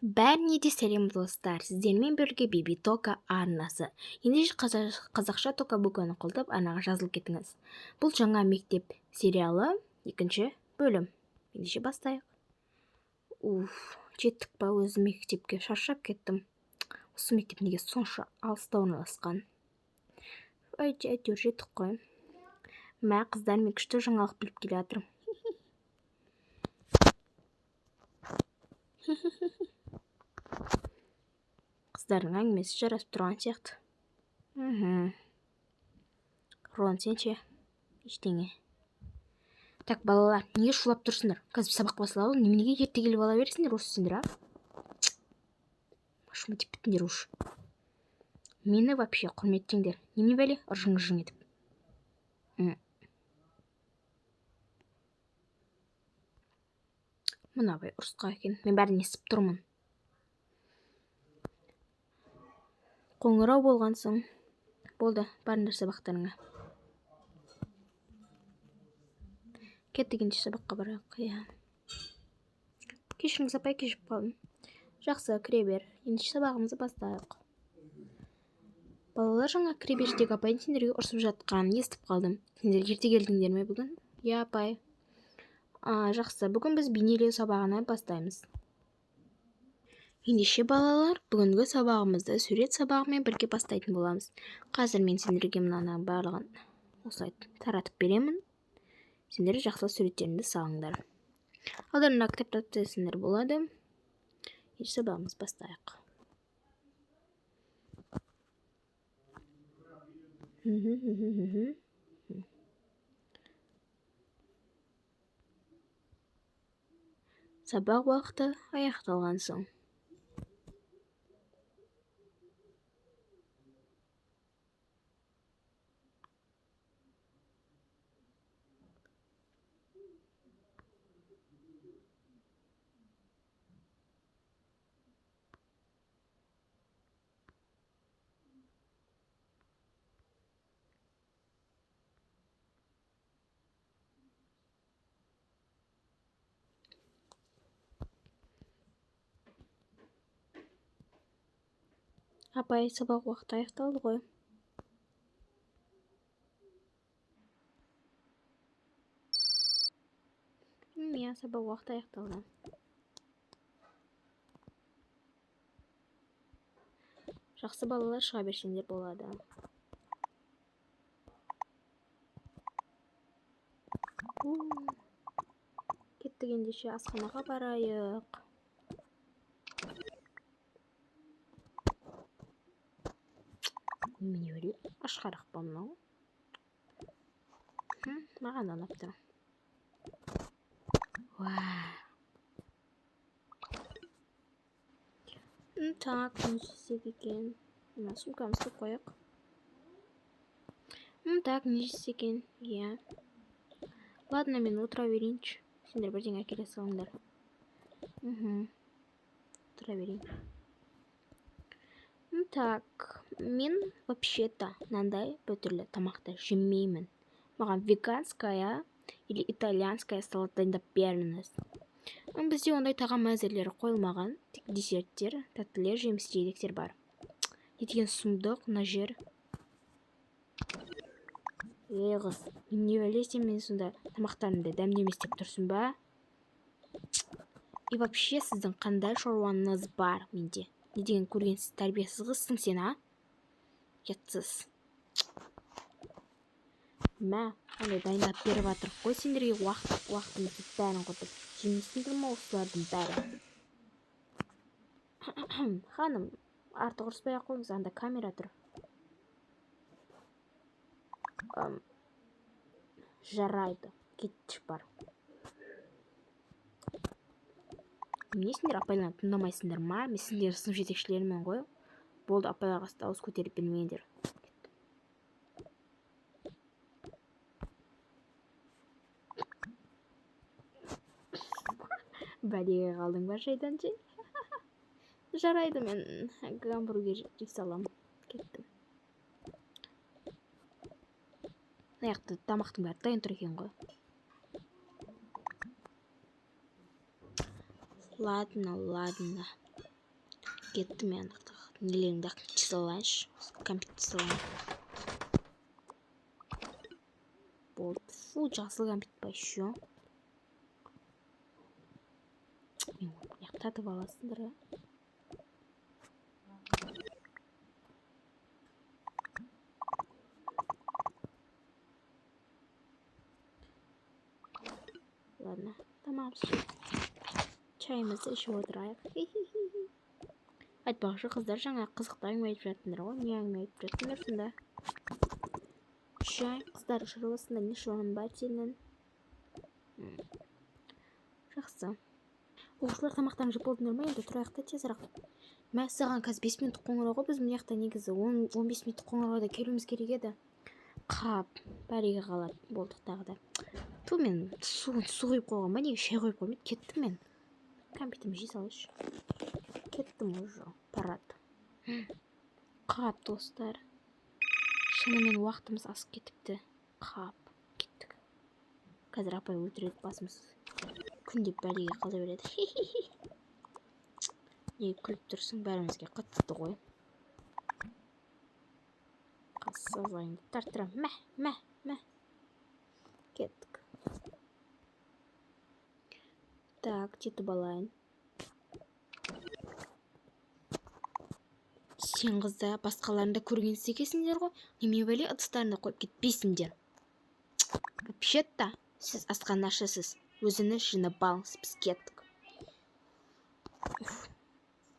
Бәріне де сәлем достар, сіздермен бірге Беби Тока арнасы. Ендеше қазақша Тока букваны қолдап арнаға жазылып кетіңіз. Бұл жаңа мектеп сериалы 2-ші бөлім. Ендеше бастайық. Жеттік па, өзі мектепке шаршап кеттім. Осы мектеп неге сонша алыста орналасқан? Әйтеуір жеттік қой. Мә, қыздар, мен күшті жаңалық біліп келе жатырмын. Қыздардың әңгімесі жарасып тұрған сияқты. Рон, сен ше? Ештеңе. Так, балалар, неге шулап тұрсыңдар? Қазір сабақ басталады, неменеге ерте келіп ала бересіңдер осы сендер, а? Машыма тиіп біттіңдер уж. Мені вообще құрметтеңдер. Немене бәле ыржың-ыржың етіп? Мына бай ұрысқа екен. Мен бәрін естіп тұрмын. Қоңырау болған соң. Болды, барыңдар сабақтарыңа. Кеттік, ендеше сабаққа барайық. Кешіріңіз апай, кешіп қалдым. Жақсы, кіре бер. Ендеше сабағымызды бастайық. Балалар, жаңа кіреберістегі апайдың сендерге ұрсып жатқанын естіп қалдым. Сендер ерте келдіңдер ме бүгін? Я, апай. Жақсы, бүгін біз бейнелеу сабағына бастаймыз. Ендеше балалар, бүгінгі сабағымызды сурет сабағымен бірге бастайтын боламыз. Қазір мен сендерге мынаны барлығын осылай таратып беремін. Сендер жақсы суреттеріңді салыңдар. Алдарында кітаптар тізесіңдер болады. Ендеше сабағымыз бастайық. Сабақ уақыты аяқталған соң. Апай, сабақ уақыты аяқталды ғой. Сабақ уақыты аяқталды. Жақсы балалар, шыға берсеңдер болады. Кеттік, ендеше асханаға барайық. Мені өлі ашқарақ па мынау? Маған да ұнап тұр. Так, не жесек екен. Сумкамызды қояқ. Так, не жесек екен. Иә. Ладно, мен отыра берейінші. Сендер бірден әкеле салыңдар. Отыра берейін. Так, мен вообще-то мынандай бөтірлі тамақты жемеймін. Маған веганская или итальянская салат дайындап беріңіз. Бізде ондай тағам әзірлері қойылмаған, тек десерттер, тәттілер, жеміс-жидектер бар. Не деген сұмдық, мына жер. Ей қыз, не бәлесің мен сонда тамақтарымды дәмдемес деп тұрсың ба? И вообще сіздің қандай шаруаңыз бар менде? Не деген көргенсіз тәрбиесіз қызсың сен, а? Кетсіз. Мә, қандай дайындап беріп жатыр. Қой сендерге уақытымызды бәрін құртып. Жемейсіңдер ме осылардың бәрі? Ханым, артық ұрыспай ақ қойыңыз, анда камера тұр. Жарайды, кетші бар. Не сендер апайлардан тыңдамайсыңдар ма? Мен сендер сынып жетекшілерімен ғой. Болды, апайларға дауыс көтеріп бермеңдер. Бәлеге қалдың ба жайдан жей? Жарайды, мен гамбургер жей салам. Кеттім. Аяқты тамақтың бәрі дайын тұр екен ғой. Ладно. Кетті мен нелеріңді ақыншы салайыншы. Компьютер салайын. Болды. Фу, жасыл компьютер па еще. Мен татып аласыңдар, а? Ладно, тамамыз. Чайымызды ішіп отырайық. Айтпақшы, қыздар жаңа қызықты әңгіме айтып жатыңдар ғой. Не әңгіме айтып жатыңдар сонда? Шай, қыздар шаруасында не шоғын бар сенің? Жақсы. Оқушылар тамақтарын жеп болдыңдар ма? Енді тұрайық та тезірек. Мә, саған қазір 5 минуттық қоңырау ғой, біз мына жақта негізі 10-15 минуттық қоңырауда келуіміз керек еді. Қап, бәлеге қалады. Болдық тағы да. Ту, мен су құйып қойған ба? Неге шай қойып қоймайды? Кеттім мен. Компьютерімді жей салайыншы. Кеттім уже. Парад. Қап, достар. Шынымен уақытымыз асып кетіпті. Қап, кеттік. Қазір апай өлтіреді басымыз. Күнде бәлеге қала береді. Не күліп тұрсың, бәрімізге қатысты ғой. Сазайыңды тартырам. Мә. Кеттік. Так, жетіп алайын. Сен қызда басқаларында көрген секесіңдер ғой. Неме бәле ыдыстарында қойып кетпейсіңдер. Вообще-то, сіз асқан нашысыз. Өзіні жинап алыңыз, біз кеттік.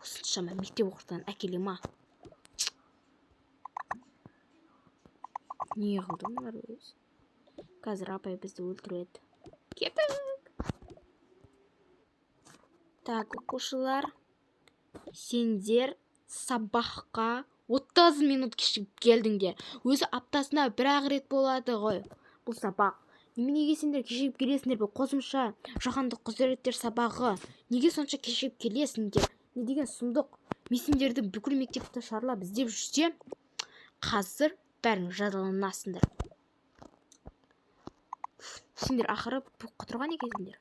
Осыншама мектеп оқудан әкеле ма? Не қылды мұнар өз? Қазір апай бізді өлтіреді. Кеттік. Так, оқушылар, сендер сабаққа 30 минут кешігіп келдіңдер. Өзі аптасына бір-ақ рет болады ғой бұл сабақ. Неге сендер кешігіп келесіңдер? Бұл қосымша жаһандық құзыреттер сабағы. Неге сонша кешігіп келесіңдер? Не деген сұмдық? Мен сендерді бүкіл мектепті шарлап іздеп жүрсем, қазір бәрің жазаланасыңдар. Сендер ақыры құтырған екенсіңдер.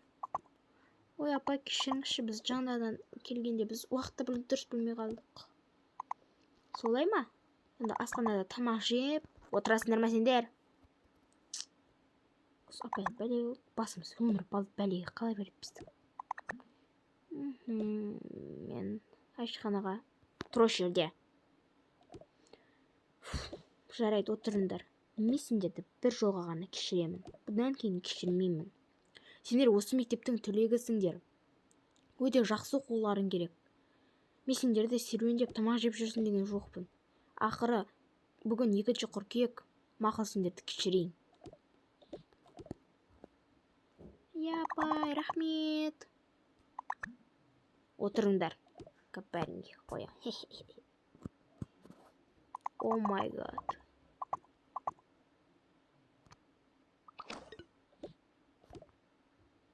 Ой, апа, кешіріңізші, біз жаңадан келгенде біз уақытты дұрыс білмей қалдық. Солай ма? Енді асханада тамақ жеп отырасыңдар ма сендер? Апай, бәле, басымыз өмір бәлеге қала беріп бізді. Мен ашханаға тұр жерде. Жарайды, отырыңдар. Мен сендерді бір жолға ғана кешіремін. Бұдан кейін кешірмеймін. Сендер осы мектептің түлегісіңдер. Өте жақсы оқуларың керек. Мен сендерді серуендеп тамақ жеп жүрсін деген жоқпын. Ақыры бүгін 2 қыркүйек, мақұл, сендерді кешірейін. Апай, рахмет. Отырыңдар. Капәрінге қоя. О май гад.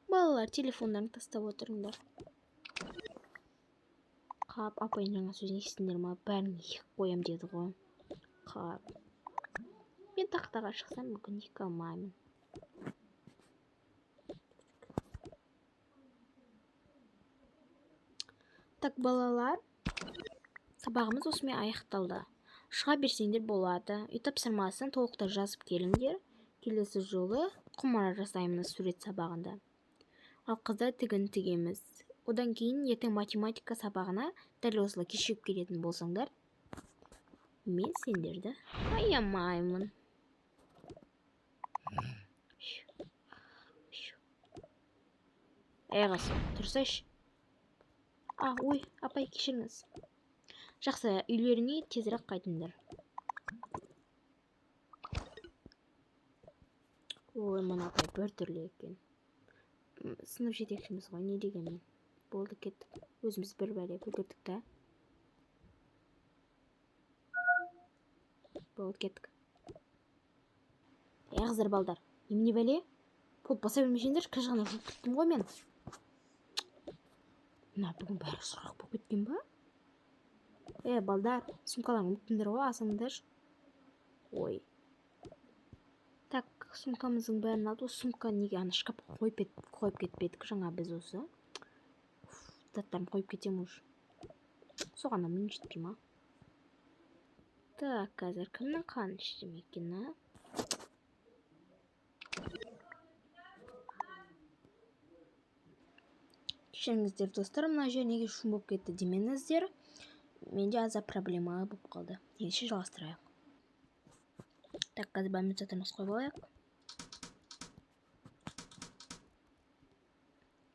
Балалар, телефондарын тастап отырыңдар. Қап, апайын жаңа сөзін естіңдер ма? Бәрін қоям деді ғой. Қап. Мен тақтаға шықсам, мүмкін екі алмаймын. Так, балалар, сабағымыз осымен аяқталды. Шыға берсеңдер болады. Үй тапсырмасын толықтай жазып келіңдер. Келесі жолы құмара жасаймыз сурет сабағында. Ал қыздар тігін тігеміз. Одан кейін ертең математика сабағына дәл осылай кешігіп келетін болсаңдар, мен сендерді аямаймын. Қасы, тұрсайшы. Ой, апай, кешіріңіз. Жақсы, үйлеріңе тезірек қайтыңдар. Ой, мына апай бір түрлі екен. Сынып жетекшіміз ғой, не дегенмен. Болды, кеттік. Өзіміз бір бәле бүлдірдік та. Болды, кеттік. Қыздар балдар, немене бәле? Болды, баса білмешендер, кіж ғана жуып кеттім ғой мен. Бүгін бәрі сұрақ болып кеткен ба? Балдар, сумкаларын ұмыттыңдар ғой, асыңдар. Ой. Так, сумкамыздың бәрін алды. Осы сумка неге ана шкафқа қойып кетпедік жаңа біз осы? заттарымды қойып кетемін уже. Соған да миым жетпей ма? Так, қазір кімнің қаны ішсем екен, а? Кешіріңіздер достар, мына жер неге шум болып кетті демеңіздер. Менде азап проблема болып қалды. Ендеше жалғастырайық. Так, қазір бәріміз заттарымызды қойып алайық.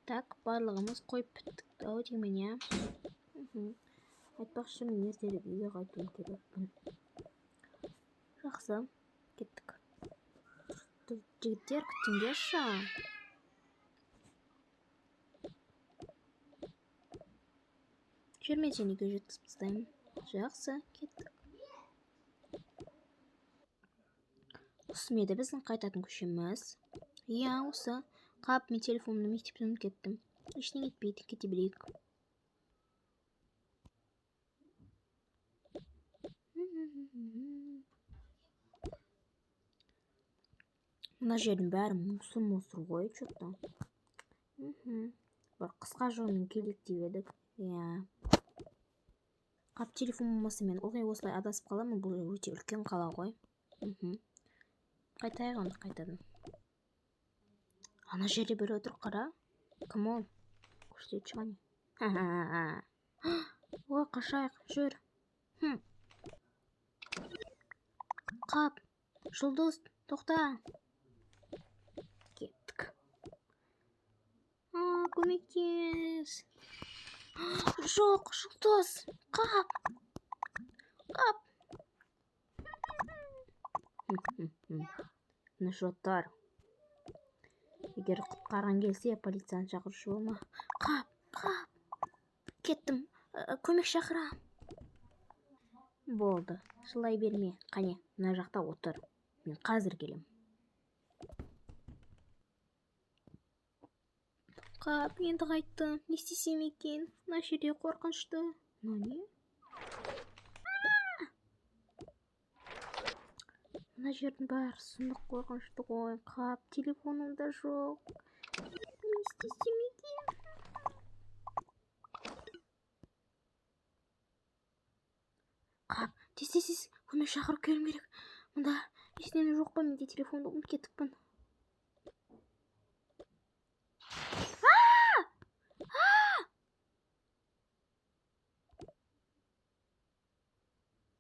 Так, барлығымыз қойып біттік ау деймін, иә. Айтпақшы, мен ертелі үйге қайтуым керекпін. Жақсы, кеттік. Жігіттер, күтіңдерші. Жүрме сенеге жеткізіп тастаймын. Жақсы, кеттік. Осы ме еді біздің қайтатын көшеміз? Иә, осы. Қап, мен телефонымды мектептен ұмытып кеттім. Ештеңе етпейді, кете берейік. Мына жердің бәрі мұсыр ғой, что-то. Бір қысқа жолмен келейік деп едік. Иә. Қап, телефон болмаса мен ылғи осылай адасып қаламын. Бұл өте үлкен қала ғой. Қайтайық онда қайтадан. Ана жерде біреу отыр, қара. Кім ол? Көрсетші ғане. Ой, қашайық, жүр. Қап, жұлдыз, тоқта. Кеттік. Көмектес. Жоқ, жұлдыз. Қап. Нұшоттар. Егер құтқарған келсе, полицияны шақырушы болма. Қап. Кеттім. Көмек шақыра. Болды. Жылай берме. Қане, мына жақта отыр. Мен қазір келем. Қап, енді қайтты. Не істесем екен? Мына жерде қорқынышты. Не? Мына жердің бәрі сұмдық қорқынышты ғой. Қап, телефоным да жоқ. Не істесем екен? Қап, тез көмек шақырып келуім керек. Мұнда ештеңе жоқ па? Менде телефонды ұмытып кетіппін.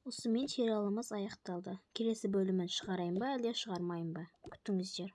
Осымен сериалымыз аяқталды. Келесі бөлімін шығарайын ба, әлде шығармайын ба? Күтіңіздер.